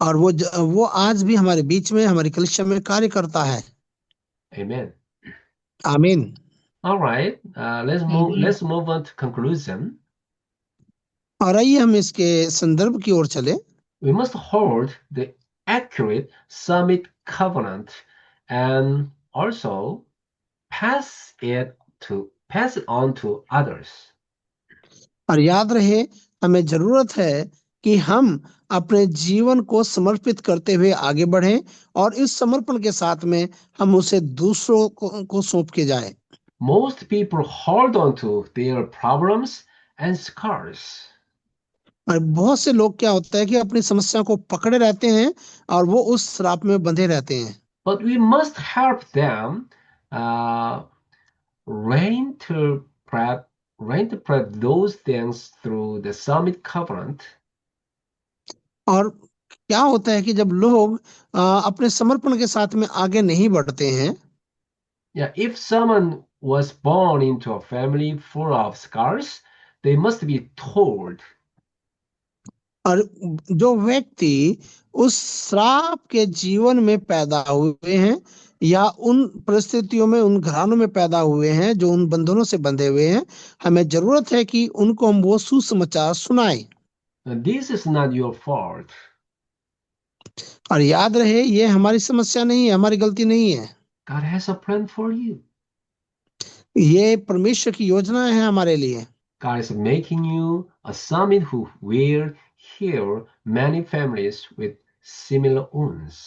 और वो आज भी हमारे बीच में, हमारी कलीसिया में कार्य करता है। Amen. आमीन। All right, let's move on to conclusion. और आइए हम इसके संदर्भ की ओर चले। We must hold the accurate summit covenant and also pass it on to others. और याद रहे, हमें जरूरत है कि हम अपने जीवन को समर्पित करते हुए आगे बढ़ें, और इस समर्पण के साथ में हम उसे दूसरों को सौंप के जाए। Most people hold on to their problems and scars. और बहुत से लोग क्या होता है कि अपनी समस्या को पकड़े रहते हैं और वो उस श्राप में बंधे रहते हैं। But we must help them uh, reinterpret, reinterpret those things through the summit covenant. और क्या होता है कि जब लोग अपने समर्पण के साथ में आगे नहीं बढ़ते हैं, Yeah, if someone was born into a family full of scars, they must be told. और जो व्यक्ति उस श्राप के जीवन में पैदा हुए हैं, या उन परिस्थितियों में, उन घरानों में पैदा हुए हैं जो उन बंधनों से बंधे हुए हैं, हमें जरूरत है कि उनको हम वो सुसमाचार सुनाएं। This is not your fault. और याद रहे, ये हमारी समस्या नहीं है, हमारी गलती नहीं है। God has a plan for you. ये परमेश्वर की योजना है हमारे लिए। God is making you a summit who will heal many families with similar wounds.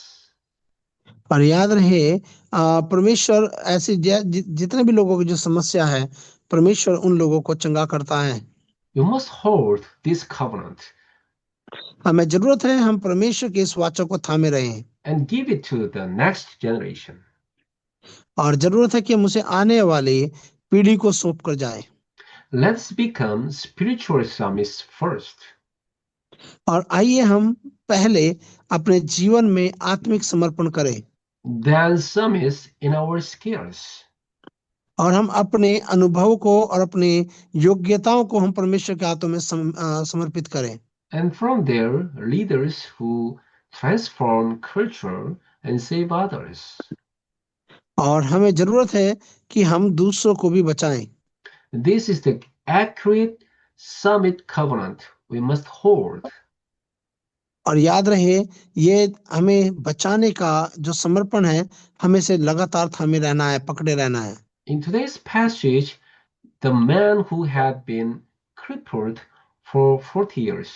और याद रहे, परमेश्वर ऐसे जितने भी लोगों की जो समस्या है, परमेश्वर उन लोगों को चंगा करता है। You must hold this covenant हमें जरूरत है हम परमेश्वर के इस वाचा को थामे रहें, and give it to the next generation. और जरूरत है कि हम उसे आने वाली पीढ़ी को सौंप कर जाए। Let's become spiritual summits first. और आइए हम पहले अपने जीवन में आत्मिक समर्पण करें, Then summits in our skills. और हम अपने अनुभव को और अपनी योग्यताओं को हम परमेश्वर के हाथों में समर्पित करें। And from there, leaders who transform culture and save others. और हमें जरूरत है कि हम दूसरों को भी बचाएं। This is the accurate summit covenant we must hold. और याद रहे, ये हमें बचाने का जो समर्पण है, हमें से लगातार थामे रहना है, पकड़े रहना है। In today's passage, the man who had been crippled for 40 years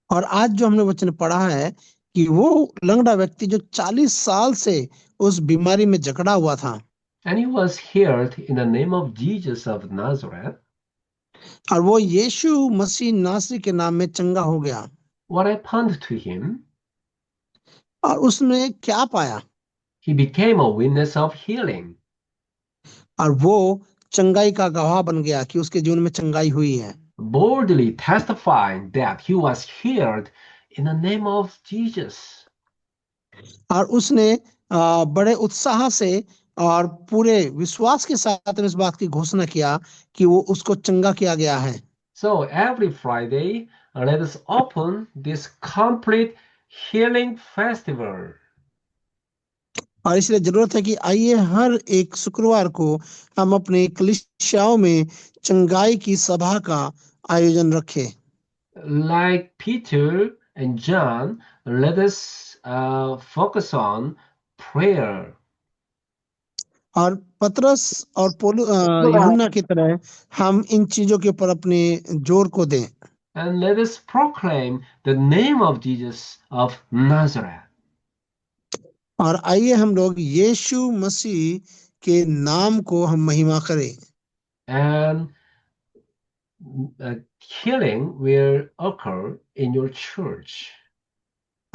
और आज जो हमने वचन पढ़ा है कि वो लंगड़ा व्यक्ति जो 40 साल से उस बीमारी में जकड़ा हुआ था, and he was healed in the name of Jesus of Nazareth, और वो यीशु मसीह नासरी के नाम में चंगा हो गया। what happened to him? और उसने क्या पाया? He became a witness of healing. और वो चंगाई का गवाह बन गया कि उसके जीवन में चंगाई हुई है, Boldly testifying that he was healed in the name of Jesus. और उसने बड़े उत्साह से और पूरे विश्वास के साथ में इस बात की घोषणा किया कि वो उसको चंगा किया गया है। So every Friday, let us open this complete healing festival. और इसलिए जरूरत है कि आइए हर एक शुक्रवार को हम अपने कलीसियाओं में चंगाई की सभा का आयोजन रखें। Like Peter and John, let us focus on prayer. और पतरस और यूहन्ना की तरह हम इन चीजों के ऊपर अपने जोर को दें। And let us proclaim the name of Jesus of Nazareth. और आइए हम लोग यीशु मसीह के नाम को हम महिमा करें। And healing will occur in your church.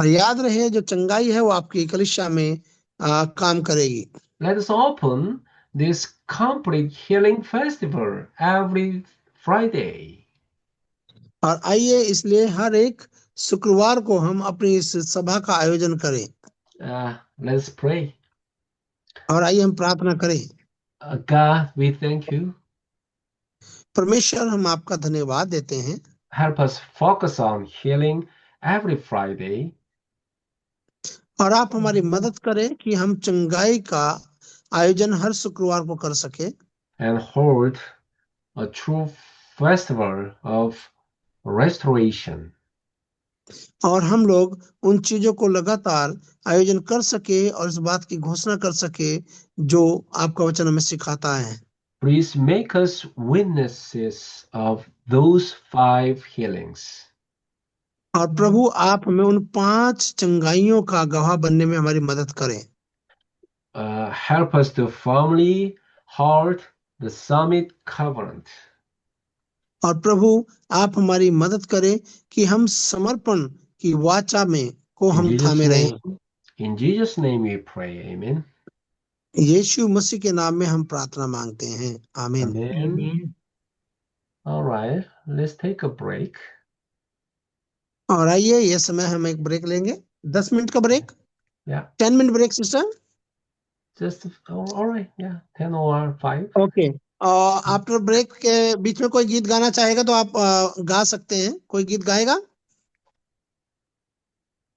और याद रहे, जो चंगाई है वो आपकी कलीसिया में काम करेगी। Let us open this complete healing festival every Friday. और आइए इसलिए हर एक शुक्रवार को हम अपनी इस सभा का आयोजन करें। Let's pray. और आइए हम प्रार्थना करें। God, we thank you. परमेश्वर, हम आपका धन्यवाद देते हैं। Help us focus on healing every Friday और आप हमारी मदद करें कि हम चंगाई का आयोजन हर शुक्रवार को कर सके and hold a true festival of restoration. और हम लोग उन चीजों को लगातार आयोजन कर सके और इस बात की घोषणा कर सके जो आपका वचन हमें सिखाता है। Please make us witnesses of those 5 healings. और प्रभु, आप हमें उन 5 चंगाइयों का गवाह बनने में हमारी मदद करें। Help us to firmly hold the summit covenant. और प्रभु, आप हमारी मदद करें कि हम समर्पण की वाचा में को In हम Jesus' थामे name, रहें। in Jesus' name we pray. Amen. यीशु मसीह के नाम में हम प्रार्थना मांगते हैं, आमीन। Amen. All right, let's take a break. और आइए ये समय हम एक ब्रेक लेंगे, 10 मिनट का ब्रेक, Yeah, 10 minute break sister. just all right. Yeah, 10 or 5. Okay. After break के बीच में कोई गीत गाना चाहेगा तो आप गा सकते हैं। कोई गीत गाएगा?